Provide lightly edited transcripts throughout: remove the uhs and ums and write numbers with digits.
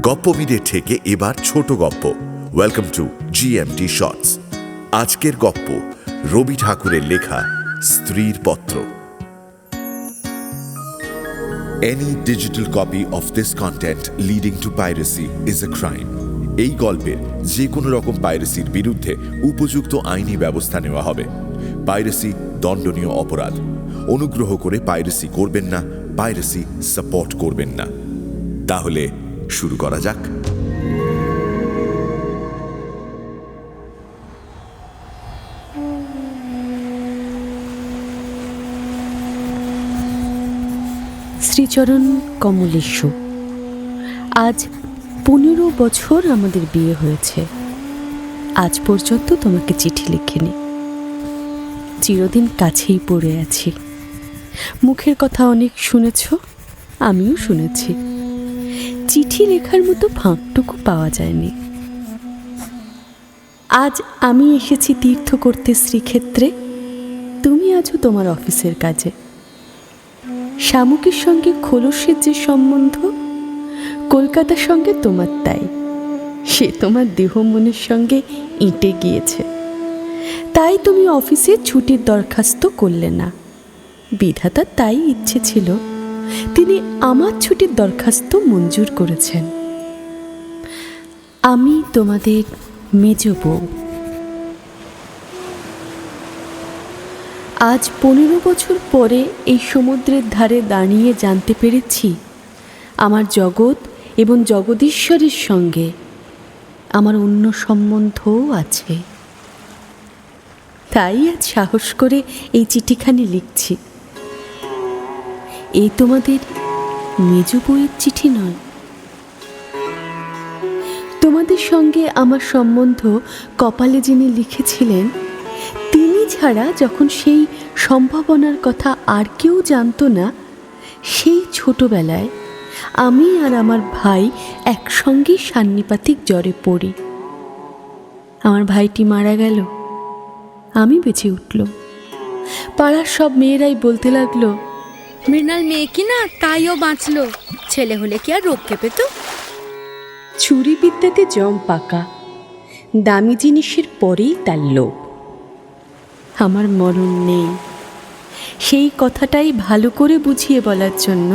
গপ্পবিদের থেকে এবার ছোট গপ্প। Welcome to GMT shorts. আজকের গপ্প রবি ঠাকুরের লেখা স্ত্রীর পত্র। Any digital copy of this content leading to piracy is a crime. এই গল্পের যে কোনো রকম পাইরেসির বিরুদ্ধে উপযুক্ত আইনি ব্যবস্থা নেওয়া হবে। পাইরেসি দণ্ডনীয় অপরাধ। অনুগ্রহ করে পাইরেসি করবেন না, পাইরেসি সাপোর্ট করবেন না। তাহলে শুরু করা যাক। শ্রীচরণ কমলেশু, আজ 15 বছর আমাদের বিয়ে হয়েছে। আজ পর্যন্ত তোমাকে চিঠি লিখিনি। চিরদিন কাছেই পড়ে আছি। মুখের কথা অনেক শুনেছ, আমিও শুনেছি। চিঠি লেখার মতো ফাঁকটুকু পাওয়া যায়নি। আজ আমি এসেছি তীর্থ করতে শ্রীক্ষেত্রে, তুমি আছো তোমার অফিসের কাজে। শামুকের সঙ্গে খোলসের যে সম্বন্ধ, কলকাতার সঙ্গে তোমার তাই। সে তোমার দেহ মনের সঙ্গে ইঁটে গিয়েছে। তাই তুমি অফিসে ছুটির দরখাস্ত করলে না। বিধাতা তাই ইচ্ছে ছিল, তিনি আমার ছুটির দরখাস্ত মঞ্জুর করেছেন। আমি তোমাদের মেজ বউ। আজ 15 বছর পরে এই সমুদ্রের ধারে দাঁড়িয়ে জানতে পেরেছি, আমার জগৎ এবং জগদীশ্বরের সঙ্গে আমার অন্য সম্বন্ধও আছে। তাই আজ সাহস করে এই চিঠিখানি লিখছি। এই তোমাদের মেজ বউয়ের চিঠি নয়। তোমাদের সঙ্গে আমার সম্বন্ধ কপালে যিনি লিখেছিলেন, তিনি ছাড়া যখন সেই সম্ভাবনার কথা আর কেউ জানতো না, সেই ছোটবেলায় আমি আর আমার ভাই একসঙ্গেই সান্নিপাতিক জ্বরে পড়ি। আমার ভাইটি মারা গেল, আমি বেঁচে উঠলাম। পাড়ার সব মেয়েরাই বলতে লাগলো, মৃণাল মেয়ে কি না, তাইও বাঁচলো। ছেলে হলে কি আর রক্ষে পেত? ছুরি বিদ্যাতে জম পাকা, দামি জিনিসের পরেই তার লোভ। আমার মরণ নেই, সেই কথাটাই ভালো করে বুঝিয়ে বলার জন্য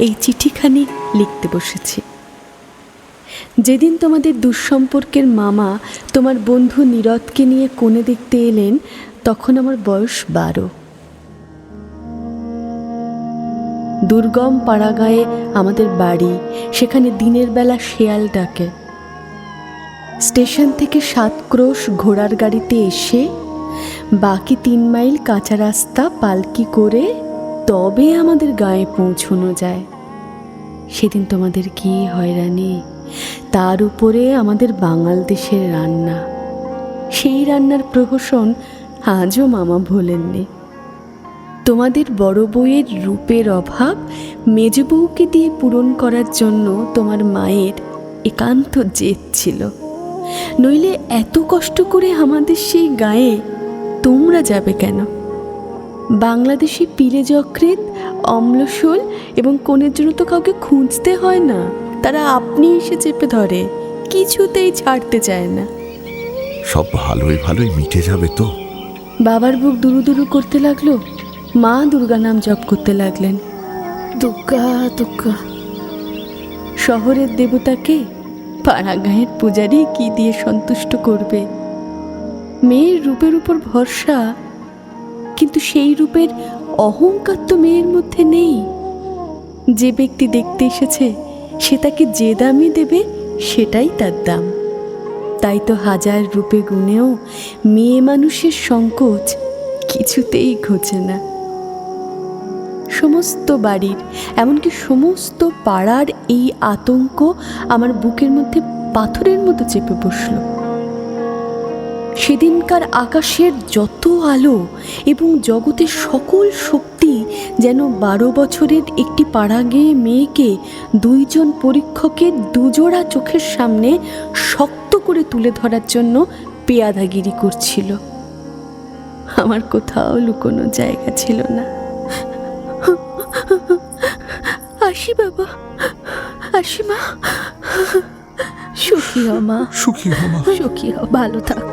এই চিঠিখানি লিখতে বসেছি। যেদিন তোমাদের দুঃসম্পর্কের মামা তোমার বন্ধু নীরদকে নিয়ে কোণে দেখতে এলেন, তখন আমার বয়স 12। দুর্গম পাড়াগাঁয়ে আমাদের বাড়ি, সেখানে দিনের বেলা শেয়াল ডাকে। স্টেশন থেকে 7 ক্রোশ ঘোড়ার গাড়িতে এসে বাকি 3 মাইল কাঁচা রাস্তা পালকি করে তবে আমাদের গায়ে পৌঁছানো যায়। সেদিন তোমাদের কি হয়রানি, তার উপরে আমাদের বাঙাল দেশের রান্না। সেই রান্নার প্রহসন আজও মামা ভোলেননি। তোমাদের বড় বউয়ের রূপের অভাব মেজ বউকে দিয়ে পূরণ করার জন্য তোমার মায়ের একান্ত জেদ ছিল। নইলে এত কষ্ট করে আমাদের সেই গায়ে তোমরা যাবে কেন? বাংলাদেশি পিলে যকৃৎ, অম্লশূল এবং কোণের জন্য তো কাউকে খুঁজতে হয় না, তারা আপনি এসে চেপে ধরে, কিছুতেই ছাড়তে চায় না। সব ভালোই ভালোই মিটে যাবে তো? বাবার বুক দুরু দুরু করতে লাগলো। মা দুর্গা নাম জপ করতে লাগলেন। দুর্গা দুর্গা। শহরের দেবতাকে পাড়াগাঁয়ের পূজারি কি দিয়ে সন্তুষ্ট করবে? মেয়ের রূপের উপর ভরসা, কিন্তু সেই রূপের অহংকার তো মেয়ের মধ্যে নেই। যে ব্যক্তি দেখতে এসেছে, সে তাকে যে দামই দেবে সেটাই তার দাম। তাই তো হাজার রূপে গুণেও মেয়ে মানুষের সংকোচ কিছুতেই ঘোচে না। সমস্ত বাড়ির, এমনকি সমস্ত পাড়ার এই আতঙ্ক আমার বুকের মধ্যে পাথরের মতো চেপে বসল। সেদিনকার আকাশের যত আলো এবং জগতের সকল শক্তি যেন 12 বছরের একটি পাড়াগেঁয়ে মেয়েকে 2 জন পরীক্ষকের 2 জোড়া চোখের সামনে শক্ত করে তুলে ধরার জন্য পেয়াদাগিরি করছিল। আমার কোথাও লুকোনোর জায়গা ছিল না। আসি বাবা, আসি মা। সুখী হ মা, সুখী হ মা। সুখী হ, ভালো থাক।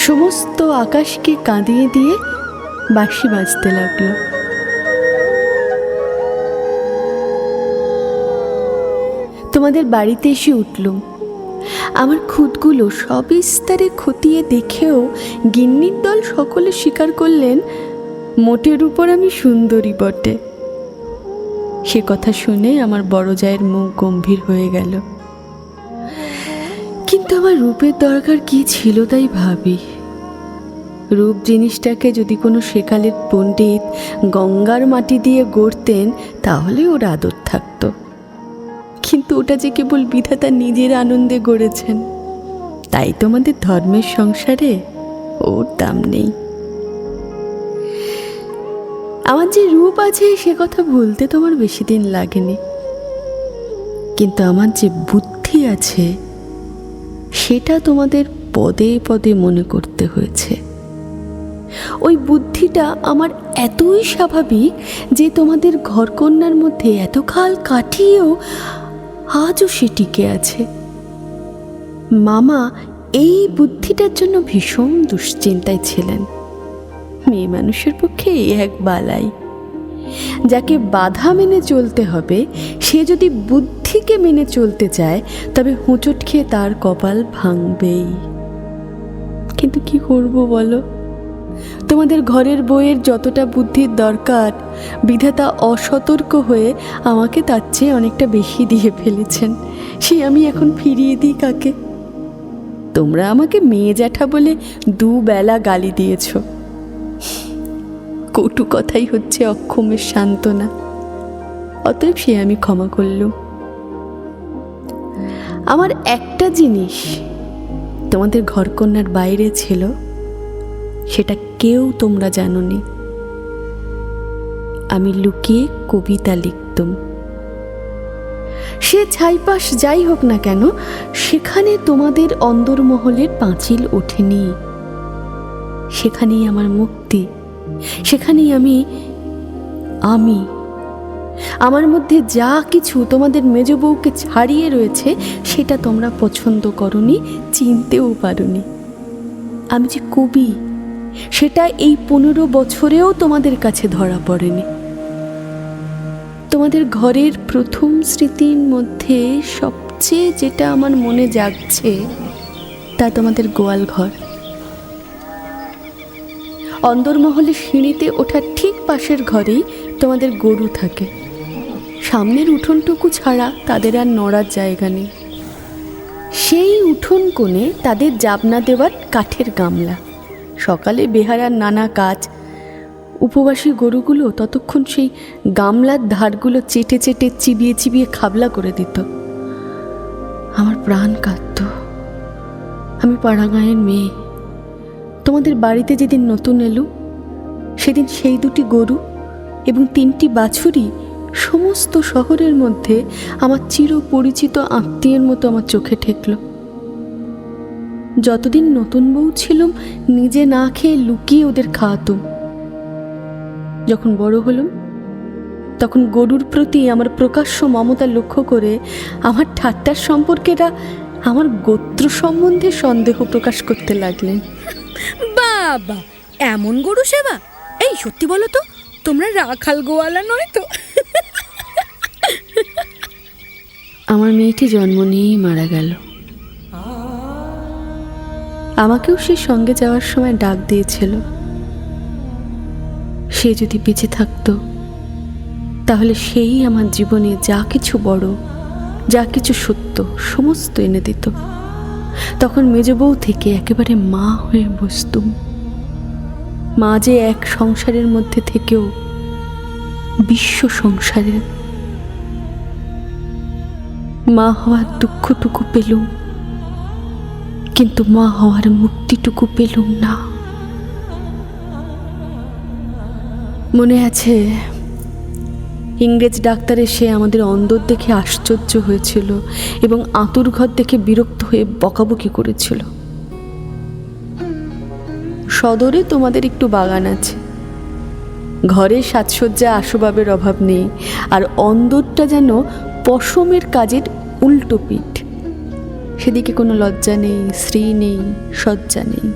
সমস্ত আকাশকে কাঁদিয়ে দিয়ে বাঁশি বাজতে লাগলো। তোমাদের বাড়িতে এসে উঠলুম। আমার খুঁতগুলো সবিস্তারে খতিয়ে দেখেও গিন্নির দল সকলে স্বীকার করলেন মোটের উপর আমি সুন্দরী বটে। সে কথা শুনে আমার বড় জায়ের মুখ গম্ভীর হয়ে গেল। কিন্তু আমার রূপের দরকার কি ছিল তাই ভাবি। রূপ জিনিসটাকে যদি কোনো সেকালের পণ্ডিত গঙ্গার মাটি দিয়ে গড়তেন তাহলে ওর আদর থাকতো, কিন্তু ওটা যে কেবল বিধাতা নিজের আনন্দে গড়েছেন, তাই তোমাদের ধর্মের সংসারে ওর দাম নেই। আমার যে রূপ আছে সে কথা বলতে তোমার বেশি দিন লাগেনি, কিন্তু আমার যে বুদ্ধি আছে সেটা তোমাদের পদে পদে মনে করতে হয়েছে। ওই বুদ্ধিটা আমার এতই স্বাভাবিক যে তোমাদের ঘরকন্যার মধ্যে এতকাল কাটিয়েও আজও সে টিকে আছে। মামা এই বুদ্ধিটার জন্য ভীষণ দুশ্চিন্তায় ছিলেন। মেয়ে মানুষের পক্ষে এক বালাই। যাকে বাধা মেনে চলতে হবে সে যদি বুদ্ধিকে মেনে চলতে চায় তবে হোঁচট খেয়ে তার কপাল ভাঙবেই। কিন্তু কি করব বলো, তোমাদের ঘরের বউয়ের যতটা বুদ্ধির দরকার বিধাতা অসতর্ক হয়ে আমাকে তার চেয়ে অনেকটা বেশি দিয়ে ফেলেছেন। সে আমি এখন ফিরিয়ে দিই কাকে? তোমরা আমাকে মেয়ে জ্যাঠা বলে দুবেলা গালি দিয়েছ। কটু কথাই হচ্ছে অক্ষমের সান্ত্বনা, অতএব সে আমি ক্ষমা করলুম। আমার একটা জিনিস তোমাদের ঘরকন্যার বাইরে ছিল, সেটা কেউ তোমরা জানোনি। আমি লুকিয়ে কবিতা লিখতুম। সে ছাইপাশ যাই হোক না কেন, সেখানে তোমাদের অন্দরমহলের পাঁচিল ওঠেনি। সেখানেই আমার মুক্তি, সেখানেই আমি। আমার মধ্যে যা কিছু তোমাদের মেজ বউকে ছাড়িয়ে রয়েছে সেটা তোমরা পছন্দ করনি, চিনতেও পারোনি। আমি যে কবি সেটা এই 15 বছরেও তোমাদের কাছে ধরা পড়েনি। তোমাদের ঘরের প্রথম স্মৃতির মধ্যে সবচেয়ে যেটা আমার মনে জাগছে তা তোমাদের গোয়াল ঘর। অন্দরমহলে সিঁড়িতে ওঠার ঠিক পাশের ঘরেই তোমাদের গরু থাকে। সামনের উঠোনটুকু ছাড়া তাদের আর নড়ার জায়গা নেই। সেই উঠোন কোণে তাদের জাবনা দেওয়ার কাঠের গামলা। সকালে বেহারার নানা কাজ, উপবাসী গরুগুলো ততক্ষণ সেই গামলার ধারগুলো চেটে চেটে চিবিয়ে চিবিয়ে খাবলা করে দিত। আমার প্রাণ কাঁদত। আমি পাড়াগাঁয়ের মেয়ে। তোমাদের বাড়িতে যেদিন নতুন এলুম সেদিন সেই 2টি গরু এবং 3টি বাছুরি সমস্ত শহরের মধ্যে আমার চিরপরিচিত আত্মীয়ের মতো আমার চোখে ঠেকল। যতদিন নতুন বউ ছিলাম নিজে না খেয়ে লুকিয়ে ওদের খাওয়াতুম। যখন বড় হলাম তখন গরুর প্রতি আমার প্রকাশ্য মমতা লক্ষ্য করে আমার ঠাট্টার সম্পর্কেরা আমার গোত্র সম্বন্ধে সন্দেহ প্রকাশ করতে লাগলেন। বাবা, এমন গরু সেবা! এই সত্যি বলো তো, তোমরা রাখাল গোয়ালা নয় তো? আমার মেয়েটি জন্ম নিয়েই মারা গেল। আমাকেও সে সঙ্গে যাওয়ার সময় ডাক দিয়েছিল। সে যদি বেঁচে থাকতো তাহলে সেই আমার জীবনে যা কিছু বড়, যা কিছু সত্য সমস্ত এনে দিত। তখন মেজ বউ থেকে একেবারে মা হয়ে বসতুম। মা যে এক সংসারের মধ্যে থেকেও বিশ্ব সংসারের। মা হওয়ার দুঃখটুকু পেলুম, কিন্তু মা হওয়ার মুক্তিটুকু পেলুম না। মনে আছে ইংরেজ ডাক্তার এসে আমাদের অন্দর দেখে আশ্চর্য হয়েছিল এবং আঁতুর ঘর দেখে বিরক্ত হয়ে বকাবকি করেছিল। সদরে তোমাদের একটু বাগান আছে, ঘরে সাজসজ্জা আসবাবের অভাব নেই, আর অন্দরটা যেন পশমের কাজের উল্টো পিঠ। সেদিকে কোনো লজ্জা নেই, শ্রী নেই, সজ্জা নেই।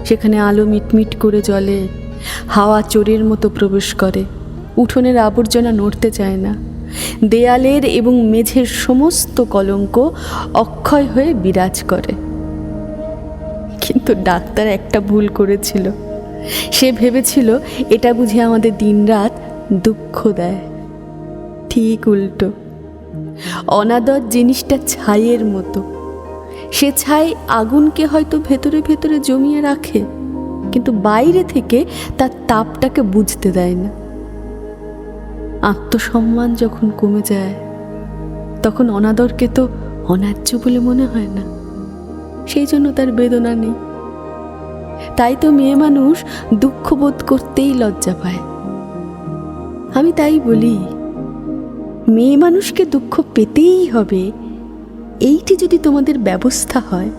সেখানে আলো মিটমিট করে জ্বলে, হাওয়া চোরের মতো প্রবেশ করে, উঠোনের আবর্জনা নড়তে চায় না, দেয়ালের এবং মেঝের সমস্ত কলঙ্ক অক্ষয় হয়ে বিরাজ করে। কিন্তু ডাক্তার একটা ভুল করেছিল। সে ভেবেছিল এটা বুঝি আমাদের দিনরাত দুঃখ দেয়। ঠিক উল্টো। অনাদর জিনিসটা ছাইয়ের মতো। সে ছাই আগুনকে হয়তো ভেতরে ভেতরে জমিয়ে রাখে, কিন্তু বাইরে থেকে তার তাপটাকে বুঝতে দেয় না। আত্মসম্মান যখন কমে যায়, তখন অনাদরকে তো অন্যায্য বলে মনে হয় না। সেই জন্য তার বেদনা নেই। তাই তো মেয়ে মানুষ দুঃখ বোধ করতেই লজ্জা পায়। আমি তাই বলি, মেয়ে মানুষকে দুঃখ পেতেই হবে, এইটি যদি তোমাদের ব্যবস্থা হয়,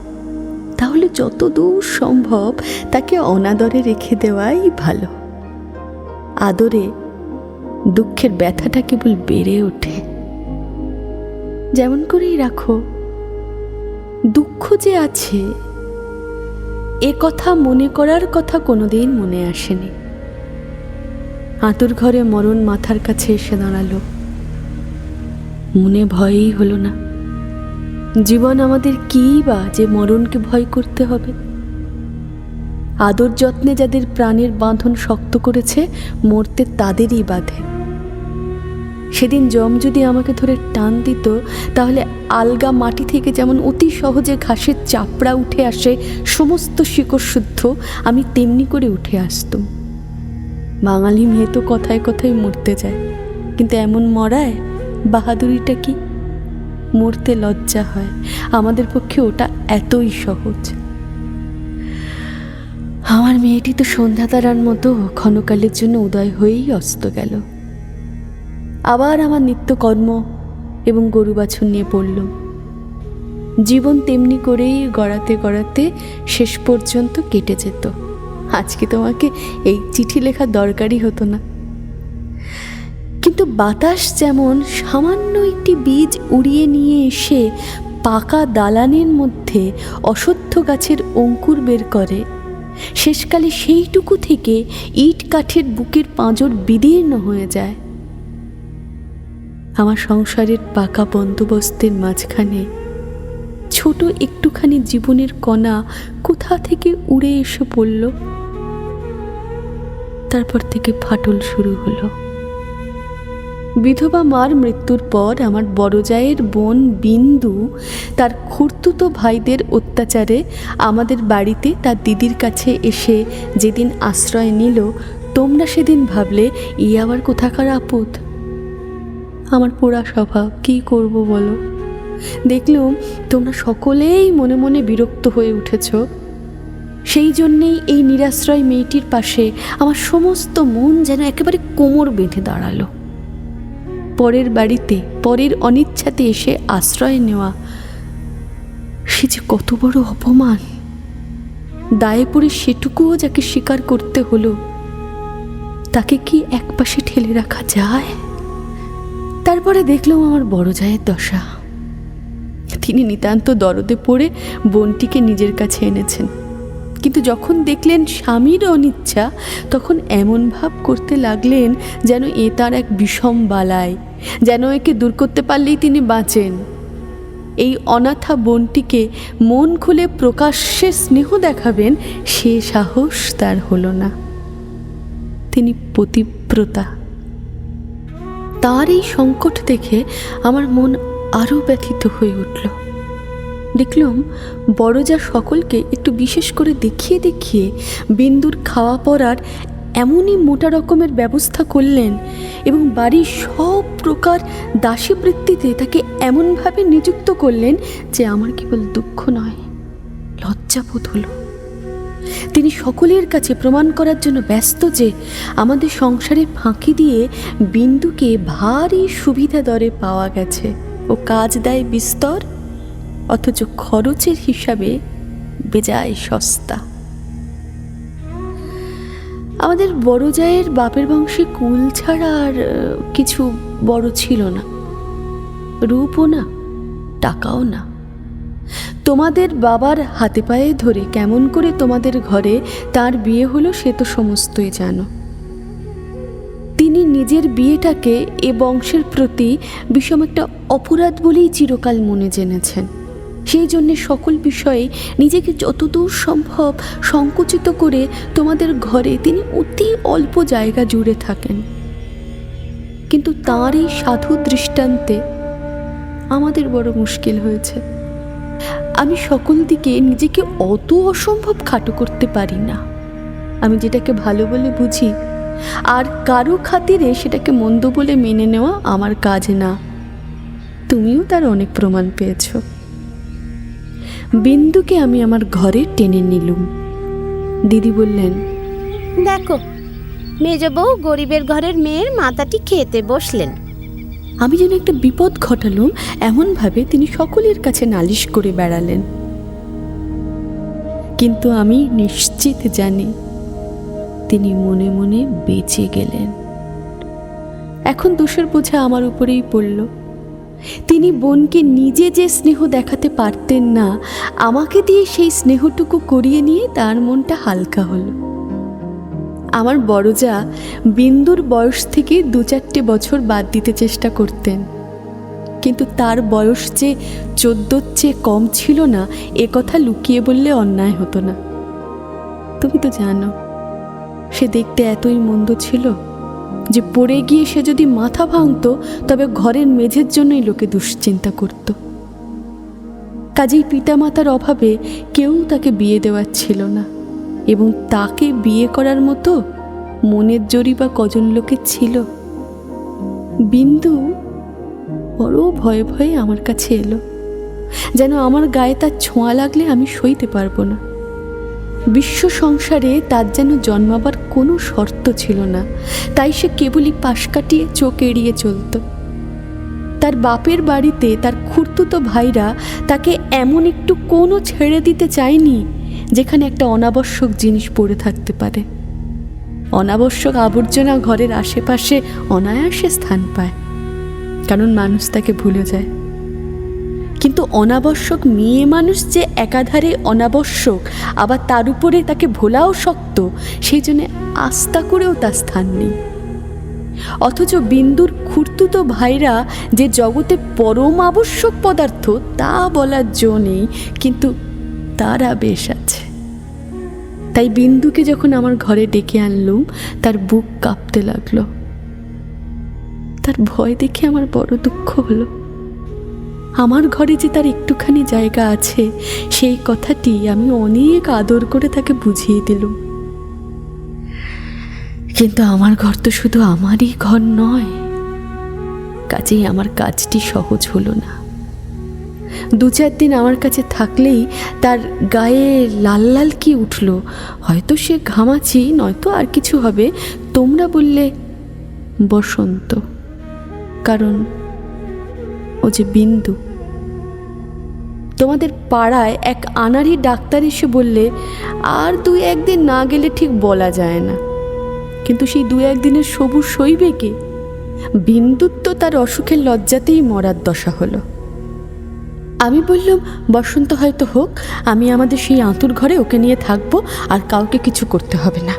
তাহলে যত দূর সম্ভব তাকে অনাদরে রেখে দেওয়াই ভালো। আদরে দুঃখের ব্যথাটা কেবল বেড়ে ওঠে। যেমন করেই রাখো, দুঃখ যে আছে এ কথা মনে করার কথা কোনোদিন মনে আসেনি। আতুর ঘরে মরণ মাথার কাছে এসে দাঁড়ালো, মনে ভয়ই হলো না। জীবন আমাদের কী বা যে মরণকে ভয় করতে হবে? আদর যত্নে যাদের প্রাণের বাঁধন শক্ত করেছে, মরতে তাদেরই বাঁধে। সেদিন যম যদি আমাকে ধরে টান দিত, তাহলে আলগা মাটি থেকে যেমন অতি সহজে ঘাসের চাপড়া উঠে আসে সমস্ত শিকড় শুদ্ধ, আমি তেমনি করে উঠে আসতুম। বাঙালি মেয়ে তো কথায় কথায় মরতে যায়, কিন্তু এমন মরায় বাহাদুরিটা কি? মরতে লজ্জা হয়। আমাদের পক্ষে ওটা এতই সহজ। আমার মেয়েটি তো সন্ধ্যা তারার মতো ক্ষণকালের জন্য উদয় হয়েই অস্ত গেল। আবার আমার নিত্যকর্ম এবং গরু বাছুর নিয়ে পড়ল। জীবন তেমনি করেই গড়াতে গড়াতে শেষ পর্যন্ত কেটে যেত। আজকে তোমাকে এই চিঠি লেখা দরকারই হতো না। কিন্তু বাতাস যেমন সামান্য একটি বীজ উড়িয়ে নিয়ে এসে পাকা দালানের মধ্যে অশ্বত্থ গাছের অঙ্কুর বের করে, শেষকালে সেইটুকু থেকে ইট কাঠের বুকের পাঁজর বিদীর্ণ হয়ে যায়। আমার সংসারের পাকা বন্দোবস্তের মাঝখানে ছোট একটুখানি জীবনের কণা কোথা থেকে উড়ে এসে পড়ল। তারপর থেকে ফাটল শুরু হলো। বিধবা মার মৃত্যুর পর আমার বড় জায়ের বোন বিন্দু তার খুড়তুতো ভাইদের অত্যাচারে আমাদের বাড়িতে তার দিদির কাছে এসে যেদিন আশ্রয় নিল, তোমরা সেদিন ভাবলে ই আবার কোথাকার আপদ। আমার পোড়া স্বভাব, কী করব বলো? দেখলুম তোমরা সকলেই মনে মনে বিরক্ত হয়ে উঠেছ। সেই জন্যেই এই নিরাশ্রয় মেয়েটির পাশে আমার সমস্ত মন যেন একেবারে কোমর বেঁধে দাঁড়ালো। পরের বাড়িতে পরের অনিচ্ছাতে এসে আশ্রয় নেওয়া, সে যে কত বড় অপমান! দায়ে পড়ে সেটুকুও যাকে স্বীকার করতে হলো, তাকে কি একপাশে ঠেলে রাখা যায়? তারপরে দেখলাম আমার বড় জায়ের দশা। তিনি নিতান্ত দরদে পড়ে বোনটিকে নিজের কাছে এনেছেন, কিন্তু যখন দেখলেন স্বামীর অনিচ্ছা, তখন এমন ভাব করতে লাগলেন যেন এ তার এক বিষম বালাই, যেন একে দূর করতে পারলেই তিনি বাঁচেন। এই অনাথা বোনটিকে মন খুলে প্রকাশ্যে স্নেহ দেখাবেন, সে সাহস তার হলো না। তিনি পতিব্রতা। তার এই সংকট দেখে আমার মন আরও ব্যথিত হয়ে উঠল। দেখলাম বড়জা সকলকে একটু বিশেষ করে দেখিয়ে দেখিয়ে বিন্দুর খাওয়া পড়ার এমনই মোটা রকমের ব্যবস্থা করলেন এবং বাড়ির সব প্রকার দাসীবৃত্তিতে তাকে এমনভাবে নিযুক্ত করলেন যে আমার কেবল দুঃখ নয়, লজ্জাবোধ হলো। তিনি সকলের কাছে প্রমাণ করার জন্য ব্যস্ত যে আমাদের সংসারে ফাঁকি দিয়ে বিন্দুকে ভারী সুবিধা দরে পাওয়া গেছে, ও কাজ দেয় বিস্তর, অথচ খরচের হিসাবে বেজায় সস্তা। আমাদের বড় জায়ের বাপের বংশে কুল ছাড়া আর কিছু বড় ছিল না। রূপও না, টাকাও না। তোমাদের বাবার হাতে পায়ে ধরে কেমন করে তোমাদের ঘরে তার বিয়ে হলো সে তো সমস্তই জানো। তিনি নিজের বিয়েটাকে এ বংশের প্রতি বিষম একটা অপরাধ বলেই চিরকাল মনে জেনেছেন। সেই জন্যে সকল বিষয়ে নিজেকে যতদূর সম্ভব সংকুচিত করে তোমাদের ঘরে তিনি অতি অল্প জায়গা জুড়ে থাকেন। কিন্তু তাঁর এই সাধু দৃষ্টান্তে আমাদের বড় মুশকিল হয়েছে। আমি সকল দিকে নিজেকে অত অসম্ভব খাটো করতে পারি না। আমি যেটাকে ভালো বলে বুঝি আর কারো খাতিরে সেটাকে মন্দ বলে মেনে নেওয়া আমার কাজ না। তুমিও তার অনেক প্রমাণ পেয়েছ। বিন্দুকে আমি আমার ঘরে টেনে নিলুম। দিদি বললেন, দেখো, মেজ বউ গরিবের ঘরের মেয়ের মাথাটি খেতে বসলেন। আমি যেন একটা বিপদ ঘটালুম এমনভাবে তিনি সকলের কাছে নালিশ করে বেড়ালেন। কিন্তু আমি নিশ্চিত জানি তিনি মনে মনে বেঁচে গেলেন। এখন দোষের বোঝা আমার উপরেই পড়ল। তিনি বোনকে নিজে যে স্নেহ দেখাতে পারতেন না, আমাকে দিয়ে সেই স্নেহটুকু করিয়ে নিয়ে তার মনটা হালকা হলো। আমার বড়জা বিন্দুর বয়স থেকে 2-4 বছর বাদ দিতে চেষ্টা করতেন, কিন্তু তার বয়স যে 14 চেয়ে কম ছিল না এ কথা লুকিয়ে বললে অন্যায় হতো না। তুমি তো জানো সে দেখতে এতই মন্দ ছিল যে পড়ে গিয়ে সে যদি মাথা ভাঙত তবে ঘরের মেঝের জন্যই লোকে দুশ্চিন্তা করত। কাজেই পিতামাতার অভাবে কেউ তাকে বিয়ে দেওয়ার ছিল না, এবং তাকে বিয়ে করার মতো মনের জোরই বা কজন লোকের ছিল। বিন্দু বড় ভয়ে ভয়ে আমার কাছে এলো, যেন আমার গায়ে তার ছোঁয়া লাগলে আমি সইতে পারবো না। বিশ্ব সংসারে তার যেন জন্মাবার কোনো শর্ত ছিল না, তাই সে কেবলই পাশ কাটিয়ে চোখ এড়িয়ে চলত। তার বাপের বাড়িতে তার খুড়তুতো ভাইরা তাকে এমন একটু কোনো ছেড়ে দিতে চায়নি যেখানে একটা অনাবশ্যক জিনিস পড়ে থাকতে পারে। অনাবশ্যক আবর্জনা ঘরের আশেপাশে অনায়াসে স্থান পায়, কারণ মানুষ তাকে ভুলে যায়। কিন্তু অনাবশ্যক মেয়ে মানুষ যে একাধারে অনাবশ্যক, আবার তার উপরে তাকে ভোলাও শক্ত, সেই জন্যে আস্থা করেও তার স্থান নেই। অথচ বিন্দুর খুড়তুতো ভাইরা যে জগতে পরম আবশ্যক পদার্থ তা বলার জো নেই, কিন্তু তারা বেশ আছে। তাই বিন্দুকে যখন আমার ঘরে ডেকে আনলুম তার বুক কাঁপতে লাগলো। তার ভয় দেখে আমার বড় দুঃখ হলো। আমার ঘরে যে তার একটুখানি জায়গা আছে সেই কথাটি আমি অনেক আদর করে তাকে বুঝিয়ে দিলুম। কিন্তু আমার ঘর তো শুধু আমারই ঘর নয়, কাজেই আমার কাজটি সহজ হলো না। 2-4 দিন আমার কাছে থাকলেই তার গায়ে লাল লাল কি উঠল, হয়তো সে ঘামাচি নয়তো আর কিছু হবে। তোমরা বললে বসন্ত, কারণ ও যে বিন্দু। তোমাদের পাড়ায় এক আনাড়ি ডাক্তার এসে বললে আর 2-1 দিন না গেলে ঠিক বলা যায় না, কিন্তু সেই 2-1 দিনের সবুর সইবে কে? বিন্দুর তো তার অসুখের লজ্জাতেই মরার দশা হলো। আমি বললাম বসন্ত হয়তো হোক, আমি আমাদের সেই আঁতুর ঘরে ওকে নিয়ে থাকবো, আর কাউকে কিছু করতে হবে না।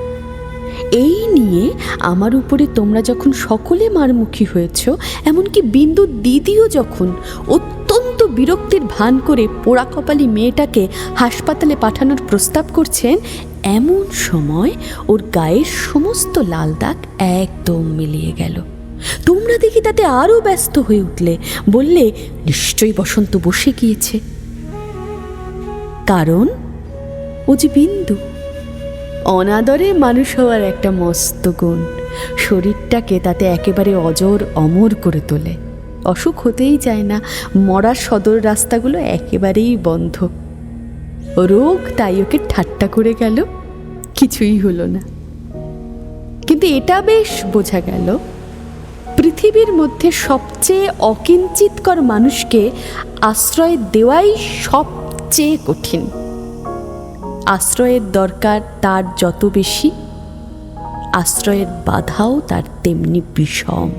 এই নিয়ে আমার উপরে তোমরা যখন সকলে মারমুখী হয়েছ, এমনকি বিন্দুর দিদিও যখন অত্যন্ত বিরক্তির ভান করে পোড়া কপালি মেয়েটাকে হাসপাতালে পাঠানোর প্রস্তাব করছেন, এমন সময় ওর গায়ের সমস্ত লাল দাগ একদম মিলিয়ে গেল। তোমরা দেখি তাতে আরও ব্যস্ত হয়ে উঠলে, বললে নিশ্চয়ই বসন্ত বসে গিয়েছে, কারণ ও যে বিন্দু। অনাদরে মানুষ হওয়ার একটা মস্ত গুণ, শরীরটাকে তাতে একেবারে অজর অমর করে তোলে। অসুখ হতেই চায় না, মরার সদর রাস্তাগুলো একেবারেই বন্ধ। রোগ তাই ওকে ঠাট্টা করে গেল, কিছুই হলো না। কিন্তু এটা বেশ বোঝা গেল, পৃথিবীর মধ্যে সবচেয়ে অকিঞ্চিতকর মানুষকে আশ্রয় দেওয়াই সবচেয়ে কঠিন। আশ্রয়ের দরকার তার যত বেশি, আশ্রয়ের বাধাও তার তেমনি বিষম।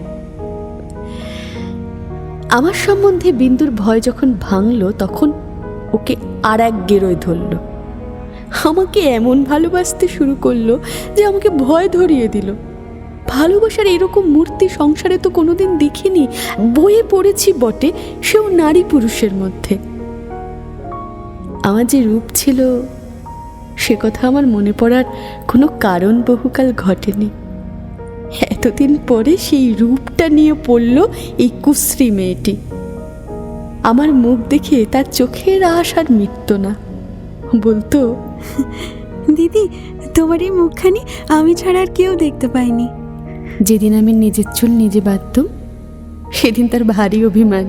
আমার সম্বন্ধে বিন্দুর ভয় যখন ভাঙল, তখন ওকে আর এক গেরোয় ধরল। আমাকে এমন ভালোবাসতে শুরু করলো যে আমাকে ভয় ধরিয়ে দিল। ভালোবাসার এরকম মূর্তি সংসারে তো কোনোদিন দেখিনি। বইয়ে পড়েছি বটে, সেও নারী পুরুষের মধ্যে। আমার যে রূপ ছিল সে কথা আমার মনে পড়ার কোনো কারণ বহুকাল ঘটেনি। এতদিন পরে সেই রূপটা নিয়ে পড়ল এই কুশ্রী মেয়েটি। আমার মুখ দেখে তার চোখের আশ আর মিটত না। বলতো, দিদি, তোমার এই মুখখানি আমি ছাড়া আর কেউ দেখতে পাইনি। যেদিন আমি নিজের চুল নিজে বাঁধতাম সেদিন তার ভারী অভিমান।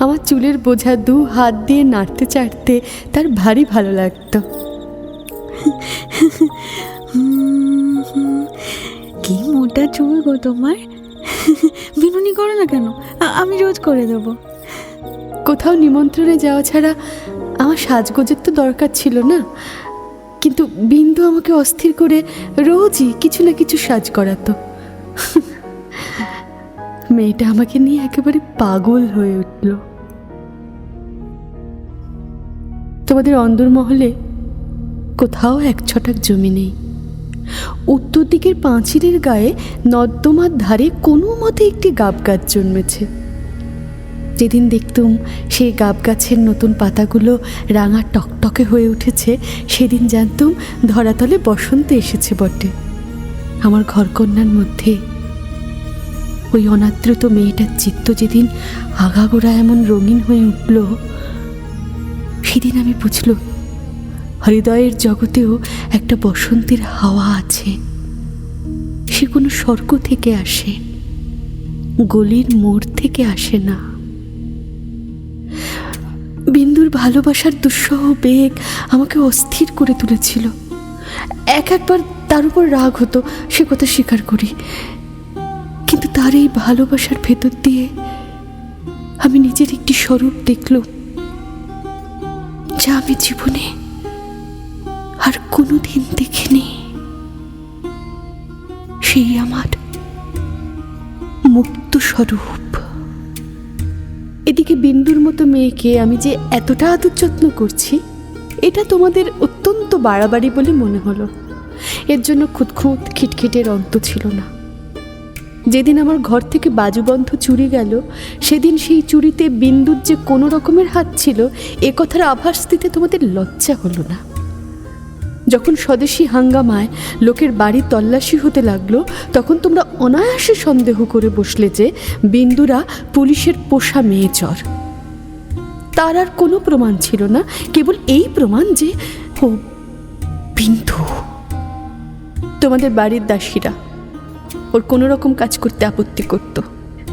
আমার চুলের বোঝা 2 হাত দিয়ে নাড়তে চাড়তে তার ভারী ভালো লাগতো। কি মোটা চুল গো তোমার! বিনুনি করো না কেন? আমি রোজ করে দেবো। কোথাও নিমন্ত্রণে যাওয়া ছাড়া আমার সাজগোজের তো দরকার ছিল না, কিন্তু বিন্দু আমাকে অস্থির করে রোজই কিছু না কিছু সাজ করাতো। মেয়েটা আমাকে নিয়ে একেবারে পাগল হয়ে উঠল। তোমাদের অন্দরমহলে কোথাও 1 ছটাক জমি নেই। উত্তর দিকের পাঁচিলের গায়ে নর্দমার ধারে কোনো মতে একটি গাব গাছ জন্মেছে। যেদিন দেখতুম সেই গাব গাছের নতুন পাতাগুলো রাঙা টকটকে হয়ে উঠেছে, সেদিন জানতুম ধরাতলে বসন্ত এসেছে বটে। আমার ঘরকন্যার মধ্যে ওই অনাদৃত মেয়েটার চিত্ত যেদিন আগাগোড়া এমন রঙিন হয়ে উঠল, সেদিন আমি বুঝলুম হৃদয়ের জগতেও একটা বসন্তের হাওয়া আছে। সে কোনো স্বর্গ থেকে আসে, গলির মোড় থেকে আসে না। বিন্দুর ভালোবাসার দুঃসহ বেগ আমাকে অস্থির করে তুলেছিল। একবার তার উপর রাগ হতো, সে কথা স্বীকার করি, কিন্তু তার এই ভালোবাসার ভেতর দিয়ে আমি নিজের একটি স্বরূপ দেখলাম, যা আমি জীবনে আর কোনোদিন দেখিনি। সেই আমার মুক্ত স্বরূপ। এদিকে বিন্দুর মতো মেয়েকে আমি যে এতটা আদর যত্ন করছি, এটা তোমাদের অত্যন্ত বাড়াবাড়ি বলে মনে হলো। এর জন্য খুঁতখুঁত খিটখিটের অন্ত ছিল না। যেদিন আমার ঘর থেকে বাজুবন্ধ চুরি গেল, সেদিন সেই চুরিতে বিন্দুর যে কোনো রকমের হাত ছিল এ কথার আভাস দিতে তোমাদের লজ্জা হলো না। যখন স্বদেশী হাঙ্গামায় লোকের বাড়ি তল্লাশি হতে লাগলো, তখন তোমরা অনায়াসে সন্দেহ করে বসলে যে বিন্দুরা পুলিশের পোষা মেয়ে চর। তার আর কোনো প্রমাণ ছিল না, কেবল এই প্রমাণ যে ও বিন্দু। তোমাদের বাড়ির দাসীরা ওর কোনো রকম কাজ করতে আপত্তি করত।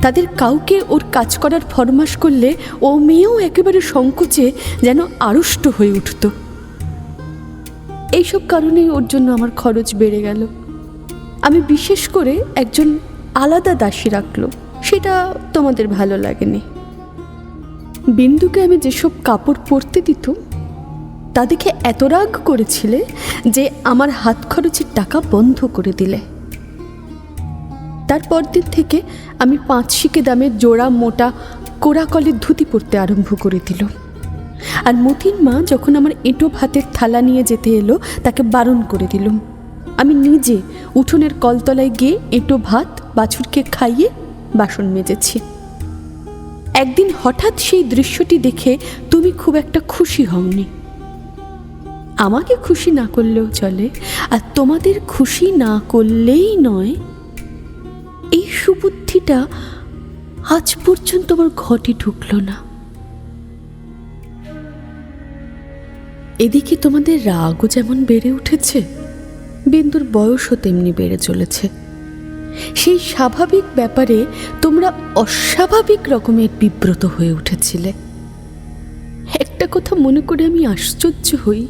তাদের কাউকে ওর কাজ করার ফরমাশ করলে ও মেয়েও একেবারে সংকোচে যেন আড়ষ্ট হয়ে উঠত। এইসব কারণেই ওর জন্য আমার খরচ বেড়ে গেল। আমি বিশেষ করে একজন আলাদা দাসী রাখলো, সেটা তোমাদের ভালো লাগেনি। বিন্দুকে আমি যেসব কাপড় পরতে দিতাম তা দেখে এত রাগ করেছিলে যে আমার হাত খরচের টাকা বন্ধ করে দিলে। তারপর দিন থেকে আমি 5 শিকে দামের জোড়া মোটা কোরাকলের ধুতি পরতে আরম্ভ করে দিল। আর মতিন মা যখন আমার এঁটো ভাতের থালা নিয়ে যেতে এলো, তাকে বারণ করে দিলুম। আমি নিজে উঠোনের কলতলায় গিয়ে এঁটো ভাত বাছুরকে খাইয়ে বাসন মেজেছি। একদিন হঠাৎ সেই দৃশ্যটি দেখে তুমি খুব একটা খুশি হওনি। আমাকে খুশি না করলেও চলে, আর তোমাদের খুশি না করলেই নয়, এই সুবুদ্ধিটা আজ পর্যন্ত আমার ঘটে ঢুকল না। এদিকে তোমাদের রাগও যেমন বেড়ে উঠেছে, বিন্দুর বয়সও তেমনি বেড়ে চলেছে। সেই স্বাভাবিক ব্যাপারে তোমরা অস্বাভাবিক রকমের বিব্রত হয়ে উঠেছিলে। একটা কথা মনে করে আমি আশ্চর্য হই,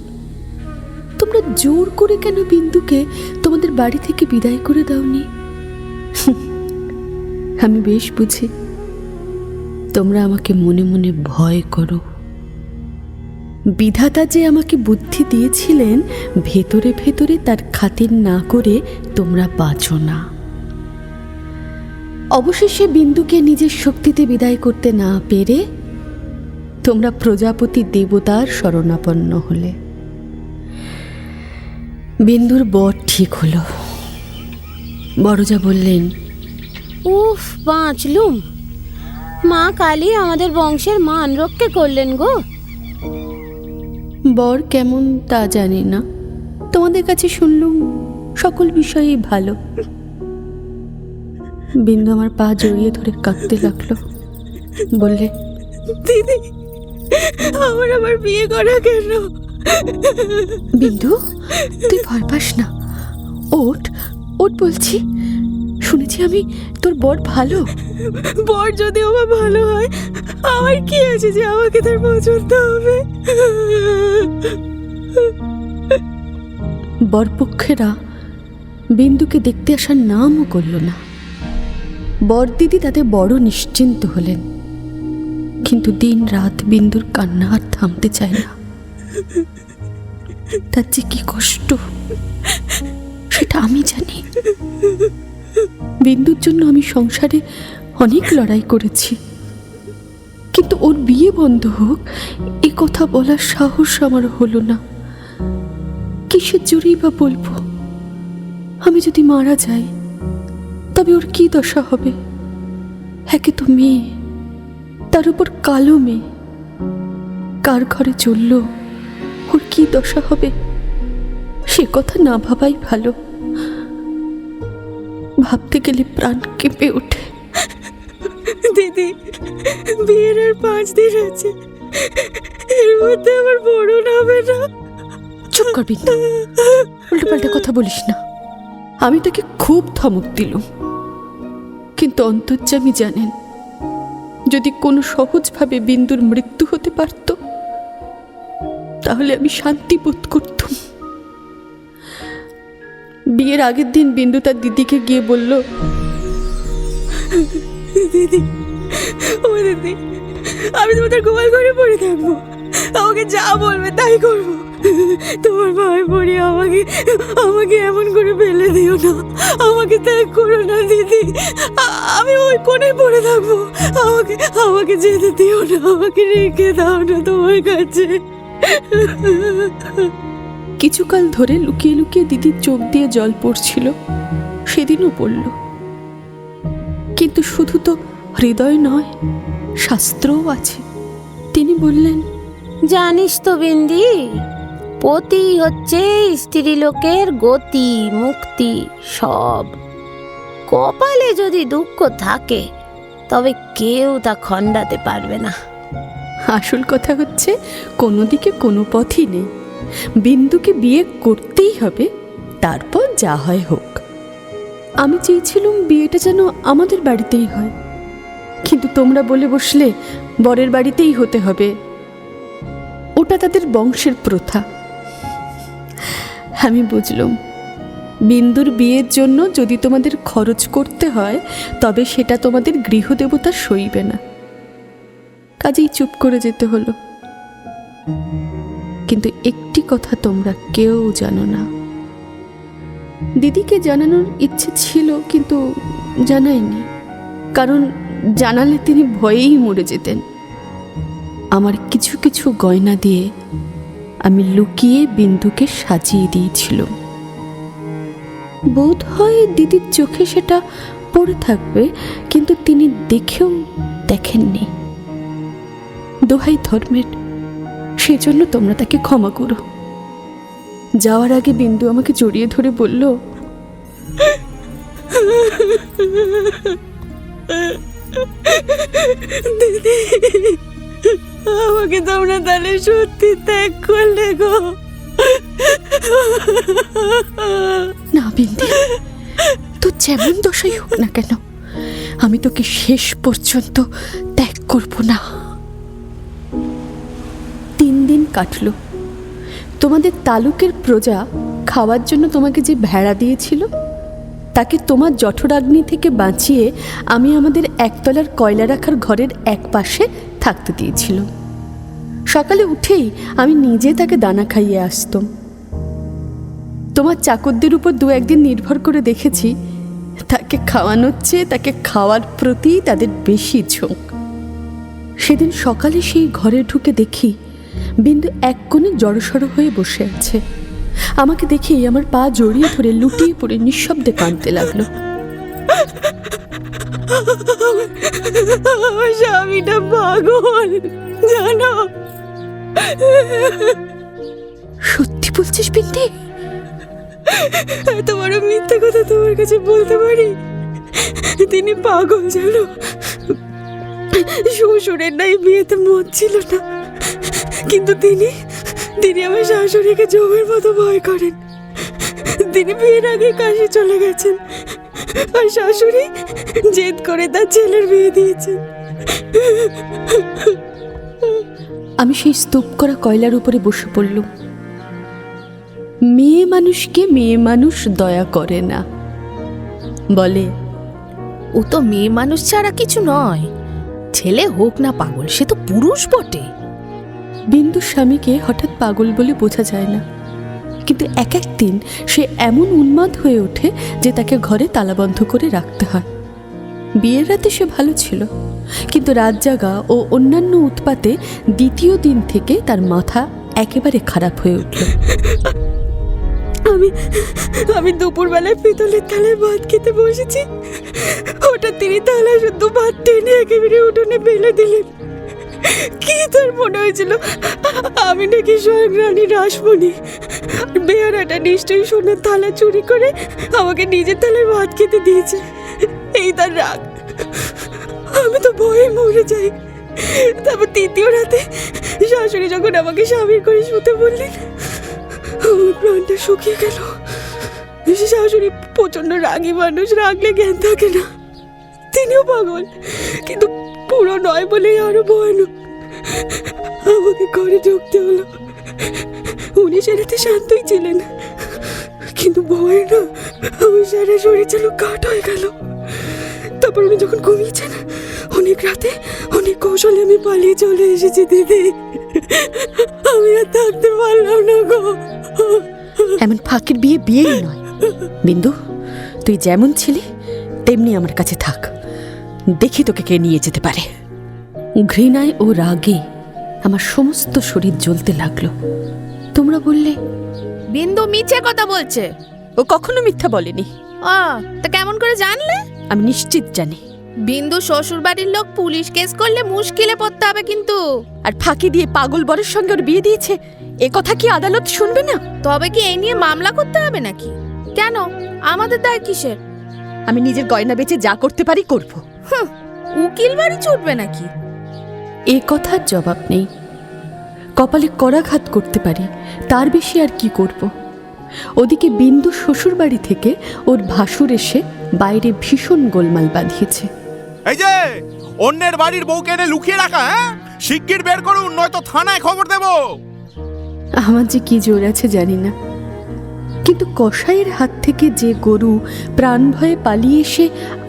তোমরা জোর করে কেন বিন্দুকে তোমাদের বাড়ি থেকে বিদায় করে দাওনি? আমি বেশ বুঝি, তোমরা আমাকে মনে মনে ভয় করো। বিধাতা যে আমাকে বুদ্ধি দিয়েছিলেন, ভেতরে ভেতরে তার খাতির না করে তোমরা বাঁচো না। অবশেষে বিন্দুকে নিজের শক্তিতে বিদায় করতে না পেরে তোমরা প্রজাপতি দেবতার শরণাপন্ন হলে। বিন্দুর বর ঠিক হলো। বড়জা বললেন, উফ, বাঁচলুম। মা কালী আমাদের বংশের মান রক্ষে করলেন গো। বর কেমন তা জানি না, তোমাদের কাছে শুনলুম সকল বিষয়েই ভালো। বিন্দু আমার পা জড়িয়ে ধরে কাঁদতে লাগলো, বললে, দিদি, আমার আবার বিয়ে করা কেন? বিন্দু, তুই ভয় পাস না, ওঠ ওঠ বলছি। শুনেছি আমি তোর বর ভালো। বর যদি আমার ভালো হয়, আমার কি আছে যে আমাকে তার পছন্দ হবে? বরপক্ষেরা বিন্দুকে দেখতে আসার নামও করল না। বরদিদি তাতে বড় নিশ্চিন্ত হলেন, কিন্তু দিন রাত বিন্দুর কান্না আর থামতে চায় না। তার যে কি কষ্ট সেটা আমি জানি। বিন্দুর জন্য আমি সংসারে অনেক লড়াই করেছি, কিন্তু ওর বিয়ে বন্ধ হোক এ কথা বলার সাহস আমার হলো না। কিসের জোরেই বা বলবো? আমি যদি মারা যাই তবে ওর কি দশা হবে? একে তো মেয়ে, তার উপর কালো মেয়ে, কার ঘরে চলল ওর কি দশা হবে? সে কথা না ভাবাই ভালো। ভাবতে গেলে প্রাণ কেঁপে ওঠে। দিদি, বিয়ের আর 5 দিন আছে, এর মধ্যে আমার বরণ হবে না। চুপ কর বিন্দু, উল্টোপাল্টা কথা বলিস না। আমি তাকে খুব ধমক দিলুম, কিন্তু অন্তর্যামী জানেন, যদি কোনো সহজভাবে বিন্দুর মৃত্যু হতে পারত তাহলে আমি শান্তি বোধ করতুম। বিয়ের আগের দিন বিন্দু তার দিদিকে গিয়ে বলল, দিদি, ও দিদি, আমি তোমাদের গোয়াল ঘরে পড়ে থাকবো, আমাকে যা বলবে তাই করবো। তোমার ভয় পড়ি আমাকে আমাকে এমন করে ফেলে দিও না, আমাকে ত্যাগ করো না দিদি। আমি ওই কোণে পড়ে থাকবো, আমাকে আমাকে যেতে দিও না, আমাকে রেখে দাও না তোমার কাছে। কিছুকাল ধরে লুকিয়ে লুকিয়ে দিদির চোখ দিয়ে জল পড়ছিল, সেদিনও পড়ল। কিন্তু শুধু তো হৃদয় নয়, শাস্ত্রও আছে। তিনি বললেন, জানিস তো বিন্দি, পতি হচ্ছে স্ত্রী লোকের গতি, মুক্তি সব। কপালে যদি দুঃখ থাকে তবে কেউ তা খণ্ডাতে পারবে না। আসল কথা হচ্ছে কোনো দিকে কোনো পথই নেই। বিন্দুকে বিয়ে করতেই হবে, তারপর যা হয় হোক। আমি চেয়েছিলুম বিয়েটা যেন আমাদের বাড়িতেই হয়, কিন্তু তোমরা বলে বসলে বরের বাড়িতেই হতে হবে। ওটা তাদের বংশের প্রথা। আমি বুঝলাম, বিন্দুর বিয়ের জন্য যদি তোমাদের খরচ করতে হয় তবে সেটা তোমাদের গৃহদেবতা সইবে না। কাজেই চুপ করে যেতে হলো। কিন্তু একটি কথা তোমরা কেউ জানো না। দিদিকে জানানোর ইচ্ছে ছিল, কিন্তু জানাইনি, কারণ জানালে তিনি ভয়েই মরে যেতেন। আমার কিছু কিছু গয়না দিয়ে আমি লুকিয়ে বিন্দুকে সাজিয়ে দিয়েছিল। বোধ হয় দিদির চোখে সেটা পড়ে থাকবে, কিন্তু তিনি দেখেও দেখেননি। দোহাই ধর্মের, সেজন্য তোমরা তাকে ক্ষমা করো। যাওয়ার আগে বিন্দু আমাকে জড়িয়ে ধরে বলল, দিদি, আমাকে তোমরা তাহলে সত্যি ত্যাগ করলে গো? না বিন্দু, তো যেমন দশাই হোক না কেন, আমি তোকে শেষ পর্যন্ত ত্যাগ করব না। 3 দিন কাটলো। তোমাদের তালুকের প্রজা খাওয়ার জন্য তোমাকে যে ভেড়া দিয়েছিল তাকে তোমার জঠরাগ্নি থেকে বাঁচিয়ে আমি আমাদের একতলার কয়লা রাখার ঘরের এক পাশে থাকতে দিয়েছিল। সকালে উঠেই আমি নিজে তাকে দানা খাইয়ে আসতাম। তোমার চাকরদের উপর 2-1 দিন নির্ভর করে দেখেছি তাকে খাওয়ানোর চেয়ে তাকে খাওয়ার প্রতি তাদের বেশি ঝোঁক। সেদিন সকালে সেই ঘরে ঢুকে দেখি বিন্দু এক কোণে জড়সড় হয়ে বসে আছে। আমাকে দেখেই আমার পা জড়িয়ে ধরে লুটিয়ে পড়ে নিঃশব্দে কাঁদতে লাগলো। আমার স্বামীটা পাগল জানো। সত্যি বলছিস বিন্দি? এত বড় মিথ্যে কথা তোমার কাছে বলতে পারি? তিনি পাগল জানো। শ্বশুরের নাই বিয়েতে মত ছিল না, কিন্তু তিনি আমার শাশুড়িকে জমের মতো ভয় করেন। তিনি বিয়ের আগে কাশি চলে গেছেন, আর শাশুড়ি জেদ করে তার ছেলের বিয়ে দিয়েছেন। আমি সেই স্তূপ করা কয়লার উপরে বসে পড়লুম। মেয়ে মানুষকে মেয়ে মানুষ দয়া করে না, বলে ও তো মেয়ে মানুষ ছাড়া কিছু নয়। ছেলে হোক না পাগল, সে তো পুরুষ বটে। বিন্দুর স্বামীকে হঠাৎ পাগল বলে বোঝা যায় না, কিন্তু এক একদিন সে এমন উন্মাদ হয়ে ওঠে যে তাকে ঘরে তালাবন্ধ করে রাখতে হয়। বিয়ের রাতে সে ভালো ছিল, কিন্তু রাত জাগা ও অন্যান্য উৎপাতে দ্বিতীয় দিন থেকে তার মাথা একেবারে খারাপ হয়ে উঠল। আমি দুপুরবেলায় পিতলের থালায় ভাত খেতে বসেছি, হঠাৎ তিনি থালা শুদ্ধ ভাত টেনে একেবারে উঠোনে ফেলে দিলেন। কি তার মনে হয়েছিল আমি নাকি স্বয়ং রানী রাসমণি? বেহারাটা নিশ্চয়ই সোনার থালা চুরি করে আমাকে নিজের থালায় ভাত খেতে দিয়েছে, এই তার রাগ। আমি তো ভয়ে মরে যাই। তারপর তৃতীয় রাতে শাশুড়ি যখন আমাকে স্বামীর করে শুতে বললেন, আমার প্রাণটা শুকিয়ে গেল। শাশুড়ি প্রচন্ড রাগী মানুষ, রাগলে জ্ঞান থাকে না। তিনিও পাগল, কিন্তু পুরো নয় বলে আরো ভয়ানক। আমাকে ঘরে ঢুকতে হলো। উনি সেরাতে শান্তই ছিলেন, কিন্তু ভয় না আমার সারা শরীর যেন কাঠ হয়ে গেল। তারপর উনি যখন ঘুমিয়েছেন, অনেক রাতে অনেক কৌশলে আমি পালিয়ে চলে এসেছি দিদি। আমি আর থাকতে পারলাম না গো। এমন ফাঁকির বিয়ে বিয়েই নয় বিন্দু। তুই যেমন ছিলি তেমনি আমার কাছে থাক, দেখি তোকে কে নিয়ে যেতে পারে। ঘৃণায় ও রাগে আমার সমস্ত শরীর জ্বলতে লাগলো। তোমরা বললে বিন্দু মিছে কথা বলছে। ও কখনো মিথ্যা বলেনি। তা কেমন করে জানলে? আমি নিশ্চিত জানি। বিন্দু শ্বশুর বাড়ির লোক পুলিশ কেস করলে মুশকিলে পড়তে হবে কিন্তু। আর ফাঁকি দিয়ে পাগল বরের সঙ্গে ওর বিয়ে দিয়েছে, এ কথা কি আদালত শুনবে না? তবে কি এই নিয়ে মামলা করতে হবে নাকি? কেন, আমাদের দায় কিসের? আমি নিজের গয়না বেচে যা করতে পারি করব। উকিল বাড়ি ছুটবে নাকি? এ কথার জবাব নেই। কপালে করাঘাত করতে পারি, তার বেশি আর কি করব। ওদিকে বিন্দু শ্বশুর বাড়ি থেকে ওর ভাসুর এসে বাইরে ভীষণ গোলমাল বাঁধিয়েছে। এই যে অন্যের বাড়ির বউকে এনে লুকিয়ে রাখা, হ্যাঁ, শিগগির বের করুন, নয়তো থানায় খবর দেব। আমার যে কি জোর আছে জানি না, কিন্তু কসাইয়ের হাত থেকে যে গরু প্রাণ ভয়ে পালিয়ে এসে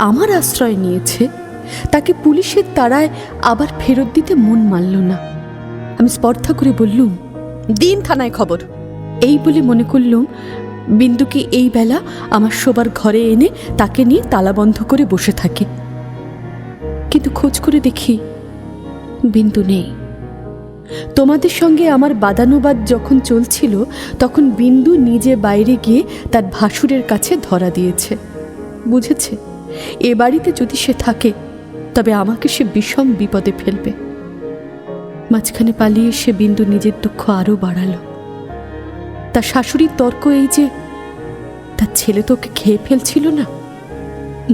আমার আশ্রয় নিয়েছে, তাকে পুলিশের তাড়ায় আবার ফেরত দিতে মন মানল না। আমি স্পর্ধা করে বললুম, দিন থানায় খবর। এই বলে মনে করলুম বিন্দুকে এই বেলা আমার শোবার ঘরে এনে তাকে নিয়ে তালাবন্ধ করে বসে থাকে। কিন্তু খোঁজ করে দেখি বিন্দু নেই। তোমাদের সঙ্গে আমার বাদানুবাদ যখন চলছিল, তখন বিন্দু নিজে বাইরে গিয়ে তার ভাসুরের কাছে ধরা দিয়েছে। বুঝেছে এ বাড়িতে যদি সে থাকে তবে আমাকে সে বিষম বিপদে ফেলবে। মাঝখানে পালিয়ে সে বিন্দু নিজের দুঃখ আরো বাড়ালো। তার শাশুড়ির তর্ক এই যে তার ছেলে তো ওকে খেয়ে ফেলছিল না।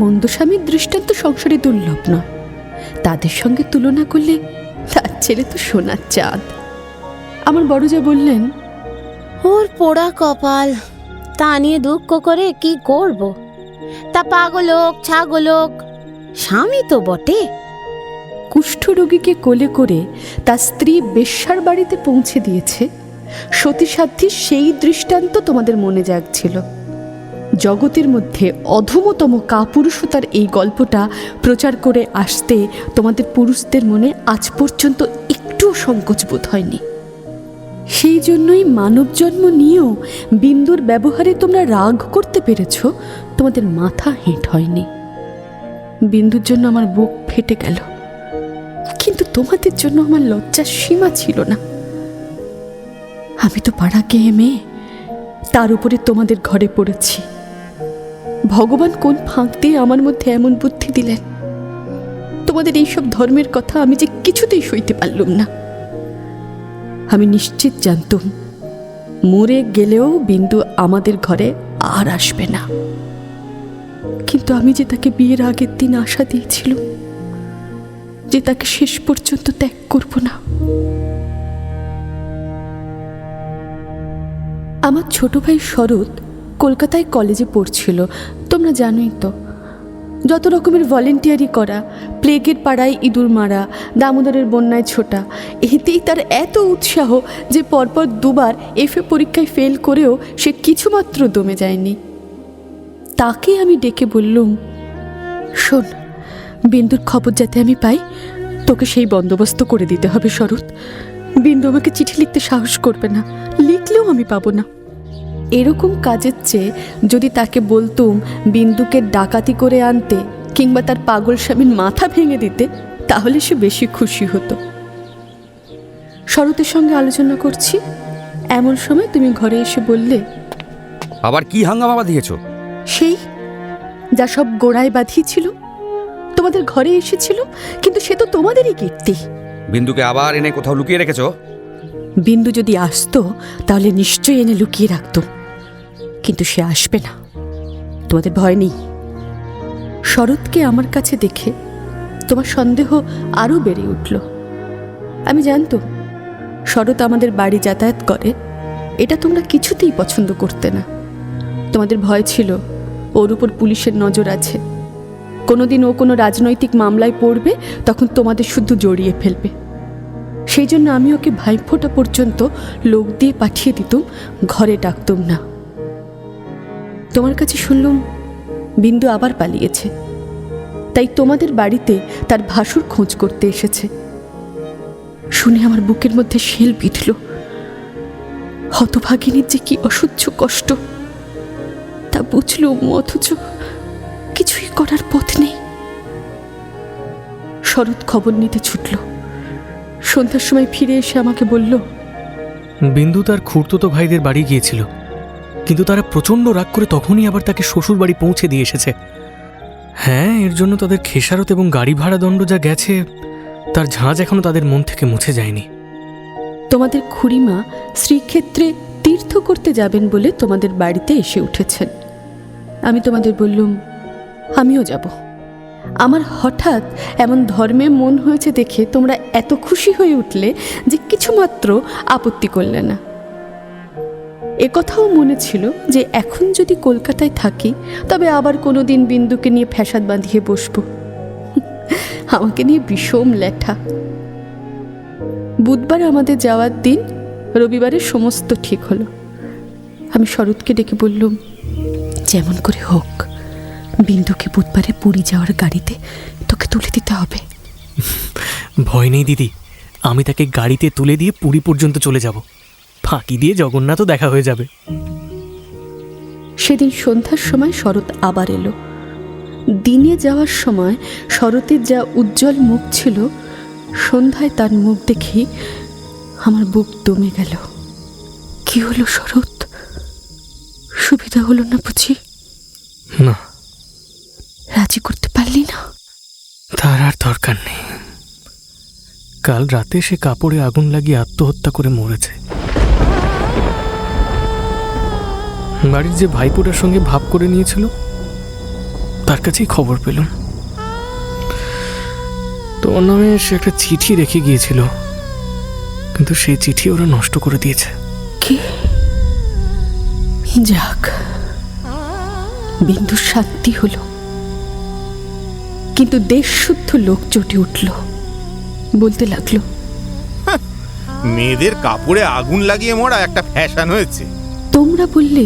মন্দ স্বামীর দৃষ্টান্ত সংসারে দুর্লভ নয়, তাদের সঙ্গে তুলনা করলে তার ছেলে তো সোনার চাঁদ। আমার বড়জা বললেন, ওর পোড়া কপাল, তা নিয়ে দুঃখ করে কি করব? তা পাগল হোক ছাগল হোক, স্বামী তো বটে। কুষ্ঠরোগীকে কোলে করে তার স্ত্রী বেশ্যার বাড়িতে পৌঁছে দিয়েছে, সতীসাধ্যী সেই দৃষ্টান্ত তোমাদের মনে জাগছিল। জগতের মধ্যে অধমতম কাপুরুষতার এই গল্পটা প্রচার করে আসতে তোমাদের পুরুষদের মনে আজ পর্যন্ত একটুও সংকোচ বোধ হয়নি। সেই জন্যই মানব জন্ম নিয়েও বিন্দুর ব্যবহারে তোমরা রাগ করতে পেরেছ, তোমাদের মাথা হেঁট হয়নি। বিন্দুর জন্য আমার বুক ফেটে গেল, কিন্তু তোমাদের জন্য আমার লজ্জার সীমা ছিল না। আমি তো পাড়া গেয়ে মেয়ে, তার উপরে তোমাদের ঘরে পড়েছি। ভগবান কোন ফাঁক দিয়ে আমার মধ্যে এমন বুদ্ধি দিলেন? তোমাদের এইসব ধর্মের কথা আমি যে কিছুতেই সইতে পারলুম না। আমি নিশ্চিত জানতুম মরে গেলেও বিন্দু আমাদের ঘরে আর আসবে না, কিন্তু আমি যে তাকে বিয়ের আগের দিন আশা দিয়েছিলাম যে তাকে শেষ পর্যন্ত ত্যাগ করব না। আমার ছোট ভাই শরৎ কলকাতায় কলেজে পড়ছিল, তোমরা জানোই তো। যত রকমের ভলেন্টিয়ারি করা, প্লেগের পাড়ায় ইঁদুর মারা, দামোদরের বন্যায় ছোটা, এতেই তার এত উৎসাহ যে পরপর দুবার এফএ পরীক্ষায় ফেল করেও সে কিছুমাত্র দমে যায়নি। তাকে আমি ডেকে বললুম, শোন, বিন্দুর খবর যাতে আমি পাই, তোকে সেই বন্দোবস্ত করে দিতে হবে শরৎ। বিন্দু আমাকে চিঠি লিখতে সাহস করবে না, লিখলেও আমি পাবো না। এরকম কাজের চেয়ে যদি তাকে বলতুম বিন্দুকে ডাকাতি করে আনতে কিংবা তার পাগল স্বামীর মাথা ভেঙে দিতে, তাহলে সে বেশি খুশি হতো। শরতের সঙ্গে আলোচনা করছি, এমন সময় তুমি ঘরে এসে বললে, আবার কি হাঙ্গামা বাঁধিয়েছ? সেই যা সব গোড়ায় বাঁধিয়েছিল। তোমাদের ঘরে এসেছিল, কিন্তু সে তো তোমাদেরই কীর্তি। বিন্দুকে আবার এনে কোথাও লুকিয়ে রেখেছ? বিন্দু যদি আসতো তাহলে নিশ্চয়ই এনে লুকিয়ে রাখতো, কিন্তু সে আসবে না। তোমাদের ভয় নেই। শরৎকে আমার কাছে দেখে তোমার সন্দেহ আরও বেড়ে উঠল। আমি জানতো শরৎ আমাদের বাড়ি যাতায়াত করে, এটা তোমরা কিছুতেই পছন্দ করতে না। তোমাদের ভয় ছিল ওর উপর পুলিশের নজর আছে, কোনোদিন ও কোনো রাজনৈতিক মামলায় পড়বে, তখন তোমাদের শুধু জড়িয়ে ফেলবে। সেই জন্য আমি ওকে ভাইফোঁটা পর্যন্ত লোক দিয়ে পাঠিয়ে দিতুম, ঘরে ডাকতুম না। তোমার কাছে শুনলুম বিন্দু আবার পালিয়েছে, তাই তোমাদের বাড়িতে তার ভাসুর খোঁজ করতে এসেছে। শুনে আমার বুকের মধ্যে শেল বিঁধল। হতভাগিনীর যে কি অসহ্য কষ্ট তা বুঝলুম, অথচ কিছুই করার পথ নেই। শরৎ খবর নিতে ছুটল। সন্ধ্যার সময় ফিরে এসে আমাকে বলল, বিন্দু তার খুড়তুতো ভাইদের বাড়ি গিয়েছিল, কিন্তু তারা প্রচণ্ড রাগ করে তখনই আবার তাকে শ্বশুর বাড়ি পৌঁছে দিয়ে এসেছে। হ্যাঁ, এর জন্য তাদের খেসারত এবং গাড়ি ভাড়া দণ্ড যা গেছে, তার ঝাঁজ এখনো তাদের মন থেকে মুছে যায়নি। তোমাদের খুড়িমা শ্রীক্ষেত্রে তীর্থ করতে যাবেন বলে তোমাদের বাড়িতে এসে উঠেছেন। আমি তোমাদের বললুম, আমিও যাব। আমার হঠাৎ এমন ধর্মে মন হয়েছে দেখে তোমরা এত খুশি হয়ে উঠলে যে কিছুমাত্র আপত্তি করলে না। একথাও মনে ছিল যে এখন যদি কলকাতায় থাকি তবে আবার কোনো দিন বিন্দুকে নিয়ে ফ্যাসাদ বাঁধিয়ে বসবো। আমাকে নিয়ে বিষম লেঠা। বুধবার আমাদের যাওয়ার দিন, রবিবারে সমস্ত ঠিক হলো। আমি শরৎকে ডেকে বললুম, যেমন করে হোক বিন্দুকে বুধবারে পুরী যাওয়ার গাড়িতে তোকে তুলে দিতে হবে। ভয় নেই দিদি, আমি তাকে গাড়িতে তুলে দিয়ে পুরী পর্যন্ত চলে যাব। ফাঁকি দিয়ে জগন্নাথও দেখা হয়ে যাবে। সেদিন সন্ধ্যার সময় শরৎ আবার এলো। দিনে যাওয়ার সময় শরতের যা উজ্জ্বল মুখ ছিল, সন্ধ্যায় তার মুখ দেখি আমার বুক দমে গেল। কি হলো শরৎ? সুবিধা হলো না বুঝি? না, রাজি করতে পারলি না? তার আর দরকার নেই। কাল রাতে সে কাপড়ে আগুন লাগিয়ে আত্মহত্যা করে মরেছে। বাড়ির যে ভাইপোটার সঙ্গে ভাব করে নিয়েছিল, তার কাছেই খবর পেলাম। তোর নামে সে একটা চিঠি রেখে গিয়েছিল, কিন্তু সেই চিঠি ওরা নষ্ট করে দিয়েছে। কি? যাক, বিন্দুর শান্তি হলো। কিন্তু দেশ শুদ্ধ লোক চটে উঠল, বলতে লাগলো, মেয়েদের কাপড়ে আগুন লাগিয়ে মরা একটা ফ্যাশন হয়েছে। তোমরা বললে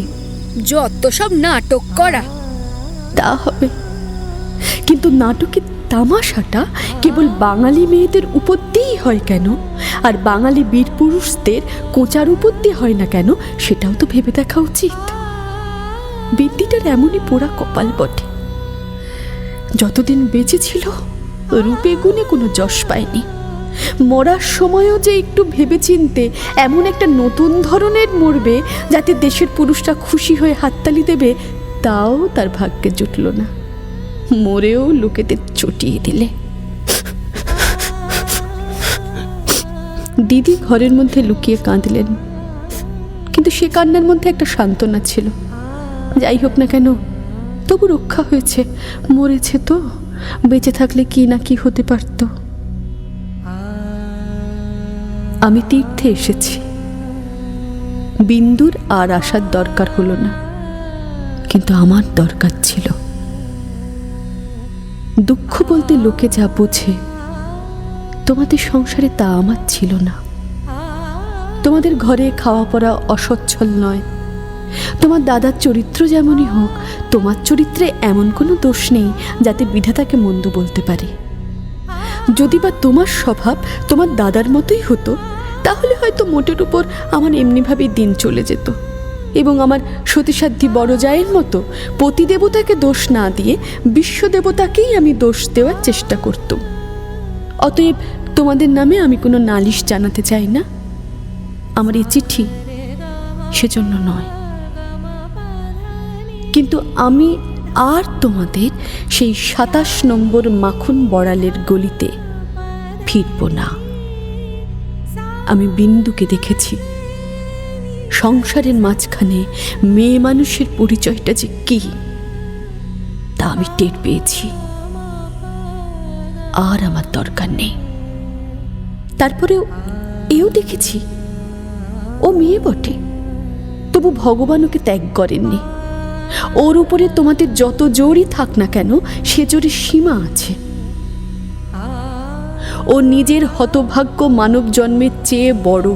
যত সব নাটক করা। তা হবে, কিন্তু নাটকের তামাশাটা কেবল বাঙালি মেয়েদের উপর দিয়েই হয় কেন, আর বাঙালি বীর পুরুষদের কোঁচার উপর দিয়ে হয় না কেন, সেটাও তো ভেবে দেখা উচিত। বিদ্যিটার এমনই পোড়া কপাল বটে, যতদিন বেঁচে ছিল রূপে গুণে কোনো যশ পায়নি। মরার সময়ও যে একটু ভেবেচিন্তে এমন একটা নতুন ধরনের মরবে যাতে দেশের পুরুষরা খুশি হয়ে হাততালি দেবে, তাও তার ভাগ্যে জুটল না। মরেও লোকেদের চটিয়ে দিলে। দিদি ঘরের মধ্যে লুকিয়ে কাঁদলেন, কিন্তু সে কান্নার মধ্যে একটা সান্ত্বনা ছিল। যাই হোক না কেন, তবু রক্ষা হয়েছে। মরেছে তো, বেঁচে থাকলে কি না কি হতে পারত। আমি তীর্থে এসেছি, বিন্দুর আর আসার দরকার হলো না, কিন্তু আমার দরকার ছিল। দুঃখ বলতে লোকে যা বোঝে, তোমাদের সংসারে তা আমার ছিল না। তোমাদের ঘরে খাওয়া পড়া অসচ্ছল নয়। তোমার দাদার চরিত্র যেমনই হোক, তোমার চরিত্রে এমন কোনো দোষ নেই যাতে বিধাতাকে মন্দ বলতে পারে। যদি বা তোমার স্বভাব তোমার দাদার মতোই হতো, তাহলে হয়তো মোটের উপর আমার এমনিভাবেই দিন চলে যেত, এবং আমার সতীসাধ্যী বড় জায়ের মতো পতিদেবতাকে দোষ না দিয়ে বিশ্বদেবতাকেই আমি দোষ দেওয়ার চেষ্টা করতাম। অতএব তোমাদের নামে আমি কোনো নালিশ জানাতে চাই না। আমার এই চিঠি সেজন্য নয়, কিন্তু আমি আর তোমাদের সেই 27 নম্বর মাখন বড়ালের গলিতে ফিরব না। আমি বিন্দুকে দেখেছি। সংসারের মাঝখানে মেয়ে মানুষের পরিচয়টা যে কি, তা আমি টের পেয়েছি। আর আমার দরকার নেই। তারপরেও এও দেখেছি, ও মেয়ে বটে, তবু ভগবান ওকে ত্যাগ করেননি। ওর উপরে তোমাদের যত জোরই থাক না কেন, সে জোরের সীমা আছে। ও নিজের হতভাগ্য মানব জন্মের চেয়ে বড়।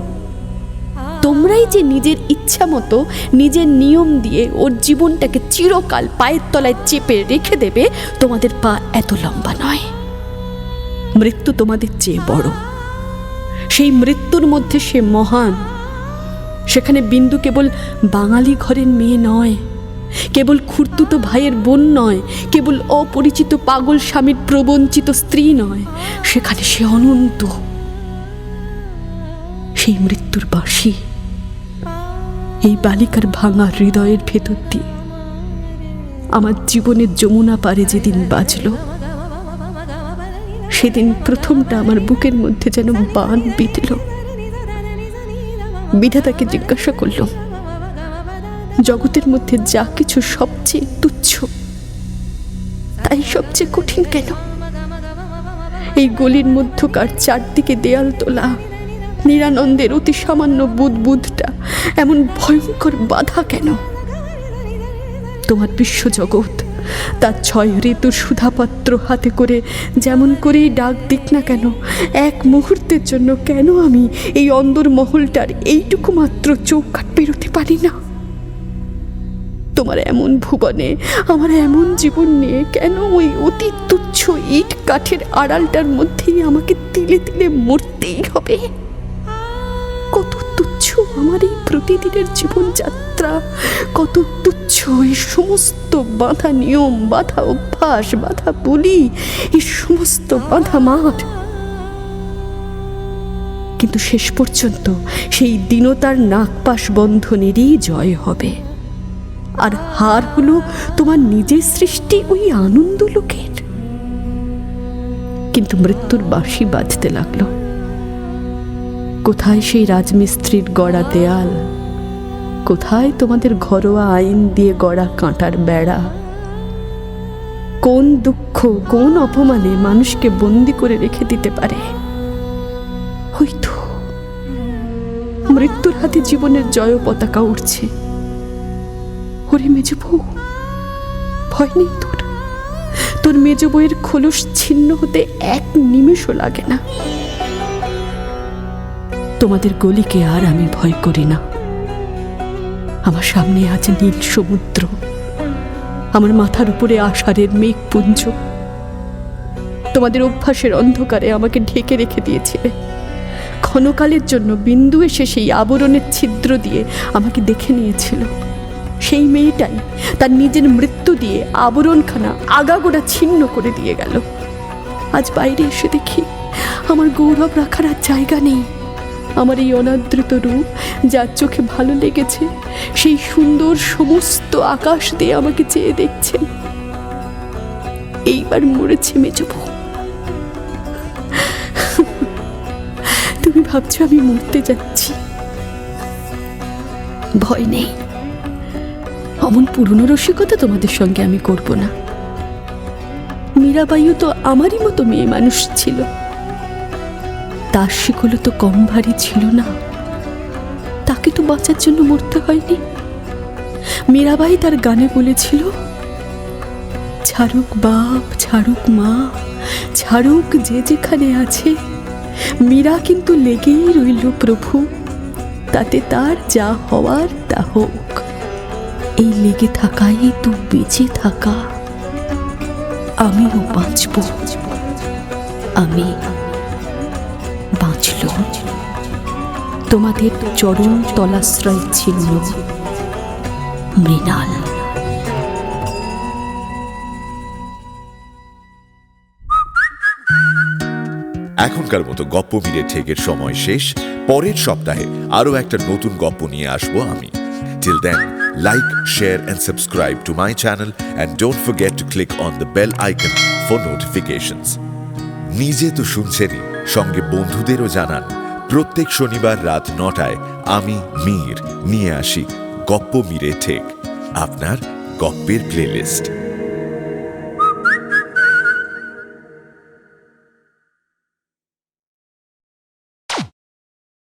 তোমরাই যে নিজের ইচ্ছা মতো নিজের নিয়ম দিয়ে ওর জীবনটাকে চিরকাল পায়ের তলায় চেপে রেখে দেবে, তোমাদের পা এত লম্বা নয়। মৃত্যু তোমাদের চেয়ে বড়। সেই মৃত্যুর মধ্যে সে মহান। সেখানে বিন্দু কেবল বাঙালি ঘরের মেয়ে নয়, কেবল খুড়তুতো ভাইয়ের বোন নয়, কেবল অপরিচিত পাগল স্বামীর প্রবঞ্চিত স্ত্রী নয়, সেখানে সে অনন্ত। সেই মৃত্যুর বাঁশি এই বালিকার ভাঙা হৃদয়ের ভেতর দিয়ে আমার জীবনের যমুনা পারে যেদিন বাজল, সেদিন প্রথমটা আমার বুকের মধ্যে যেন বান বিঁধল। বিধাতাকে জিজ্ঞাসা করলাম, জগতের মধ্যে যা কিছু সবচেয়ে তুচ্ছ, তাই সবচেয়ে কঠিন কেন? এই গলির মধ্যকার চারদিকে দেয়াল তোলা নিরানন্দের অতি সামান্য বুদবুদটা এমন ভয়ঙ্কর বাধা কেন? তোমার বিশ্বজগৎ তার 6 ঋতুর সুধাপাত্র হাতে করে যেমন করেই ডাক দিক না কেন, এক মুহূর্তের জন্য কেন আমি এই অন্দর মহলটার এইটুকু মাত্র চৌকাঠ পেরোতে পারি না? তোমার এমন ভুবনে আমার এমন জীবন নিয়ে কেন ওই অতি তুচ্ছ ইট কাঠের আড়ালটার মধ্যেই আমাকে তিলে তিলে মরতেই হবে? কত তুচ্ছ আমার এই প্রতিদিনের জীবনযাত্রা, কত তুচ্ছ এই সমস্ত বাঁধা নিয়ম, বাঁধা অভ্যাস, বাঁধা বলি, এই সমস্ত বাঁধা মাঠ। কিন্তু শেষ পর্যন্ত সেই দীনতার নাগপাশ বন্ধনেরই জয় হবে, আর হার হলো তোমার নিজের সৃষ্টি ওই আনন্দ লোকের। কিন্তু মৃত্যুর বাঁশি বাজতে লাগলো। কোথায় সেই রাজমিস্ত্রির গড়া দেয়াল, কোথায় তোমাদের ঘরোয়া আইন দিয়ে গড়া কাঁটার বেড়া? কোন দুঃখ, কোন অপমানে মানুষকে বন্দি করে রেখে দিতে পারে? হয়তো মৃত্যুর হাতে জীবনের জয় পতাকা উঠছে। ওরে মেজ বউ, ভয় নেই তোর। তোর মেজ বউয়ের খোলস ছিন্ন হতে এক নিমেষও লাগে না। তোমাদের গলিকে আর আমি ভয় করি না। আমার সামনে আছে নীল সমুদ্র, আমার মাথার উপরে আষাঢ়ের মেঘপুঞ্জ। তোমাদের অভ্যাসের অন্ধকারে আমাকে ঢেকে রেখে দিয়েছিলে। ক্ষণকালের জন্য বিন্দু এসে সেই আবরণের ছিদ্র দিয়ে আমাকে দেখে নিয়েছিল। সেই মেয়েটাই তার নিজের মৃত্যু দিয়ে আবরণখানা আগাগোড়া ছিন্ন করে দিয়ে গেল। আজ বাইরে এসে দেখি আমার গৌরব রাখার আর জায়গা নেই। আমার এই অনাদৃত রূপ যার চোখে ভালো লেগেছে সেই সুন্দর সমস্ত আকাশ দিয়ে আমাকে চেয়ে দেখছেন। এইবার মরেছে মেজবু। তুমি ভাবছো আমি মরতে যাচ্ছি? ভয় নেই, অমন পুরনো রসিকতা তোমাদের সঙ্গে আমি করব না। মীরাবাইও তো আমারই মতো মেয়ে মানুষ ছিল, তার শিকলও তো কম ভারী ছিল না, তাকে তো বাঁচার জন্য মরতে হয়নি। মীরাবাই তার গানে বলেছিল, ছাড়ুক বাপ ছাড়ুক মা ছাড়ুক যে যেখানে আছে, মীরা কিন্তু লেগেই রইল প্রভু, তাতে তার যা হওয়ার তা হোক। এই লেগে থাকাই তো বেঁচে থাকা। আমিও বাঁচব, আমি বাঁচল তোমাদের চরণ তলাশ্রয় ছিন্ন মৃণাল। এখনকার মতো গপ্প মিলে ঠেকের সময় শেষ। পরের সপ্তাহে আরো একটা নতুন গপ্প নিয়ে আসবো আমি। Till then, like, share and subscribe to my channel and don't forget to click on the bell icon for notifications. নিজে তো শুনছেনই, সঙ্গে বন্ধুদেরও জানান। প্রত্যেক শনিবার রাত 9টায় আমি মীর নিয়ে আসি গপ্প মিলে ঠেক, আপনার গপ্পের প্লেলিস্ট।